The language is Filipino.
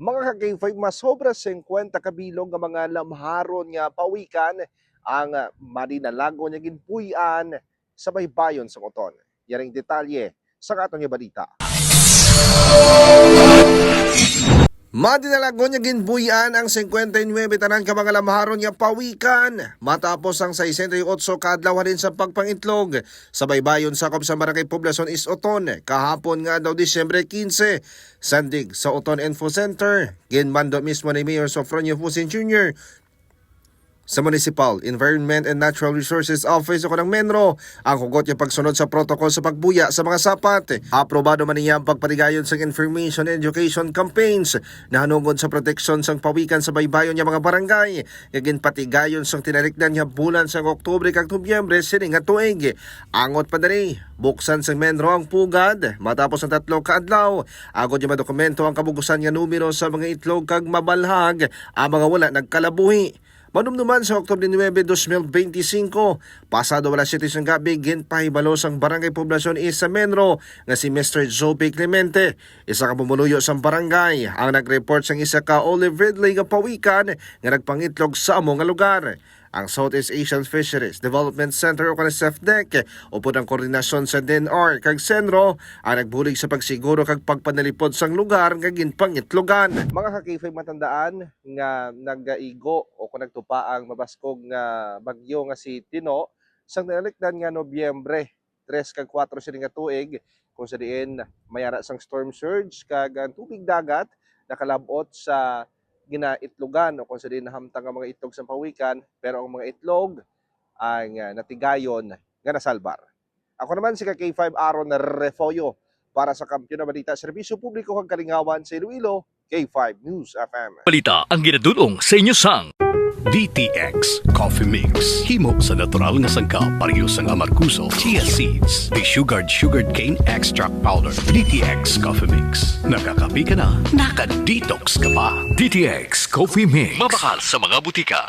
Mga ka-K5, mas sobra 50 kabilog nga mga lamharon nga pawikan ang marinalago niya ginpuy-an sa baybayon sa Coton. Yaring detalye sa aton nga balita. Madinalago niya ginbuyan ang 59 tanan ka mga lamharon nga pawikan matapos ang 68 kaadlaw din sa pagpangitlog sa baybayon sakop sa Barangay Poblacion East Oton kahapon nga daw Disyembre 15. Sandig sa Oton Info Center, ginmando mismo ni Mayor Sofronio Fusin Jr. sa Municipal Environment and Natural Resources Office o ng Menro ang hugot niya pagsunod sa protocol sa pagbuya sa mga sapat. Aprobado man niya ang pagpaligayon sa information and education campaigns na hanungod sa proteksyon sang pawikan sa baybayon niya mga barangay. Kagin patigayon sang tinalikdan niya bulan sa Oktubre kag Nobyembre sining nga tuig. Angot pa diri, buksan sang Menro ang pugad matapos ang 3 kaadlaw. Agod niya madokumento ang kabugusan nga numero sa mga itlog kag mabalhag ang mga wala nagkalabuhi. Manumnuman sa Oktubre 9, 2025, pasado wala 7 ng gabi, ginpahibalo sang Barangay Poblacion East sa Menro nga si Mr. Joby Clemente, isa ka pumuluyo sang barangay, ang nag-report sang isa ka olive ridley nga pawikan nga nagpangitlog sa among nga lugar. Ang Southeast Asian Fisheries Development Center o SEFDEC upod ang koordinasyon sa DENR kag Senro ang nagbulig sa pagsiguro kag pagpanalipod sang lugar nga ginpangitlogan. Mga ka-K5 matandaan nga nagaigo o kung nagtupa ang mabaskog nga bagyo nga si Tino sang nalikdan nga Nobyembre 3 kag 4 sining nga tuig kung sa diin mayara sang storm surge kag ang tubig dagat nakalabot sa ginaitlogan o kung sa din nahamtang ang mga itlog sa pawikan pero ang mga itlog ang natigayon nga nasalbar. Ako naman si K5 Aaron Refoyo para sa Kampiyon na Balita, Serbisyo Publiko kag Kalingawan sa Iloilo, K5 News FM. Balita ang ginadulong sa inyo sang DTX Coffee Mix. Himo sa natural nga sangkap pareho sang amarkuso, chia seeds, sugared cane extract powder. DTX Coffee Mix. Nakakapi ka na, naka-detox ka pa. DTX Coffee Mix. Mabakal sa mga butika.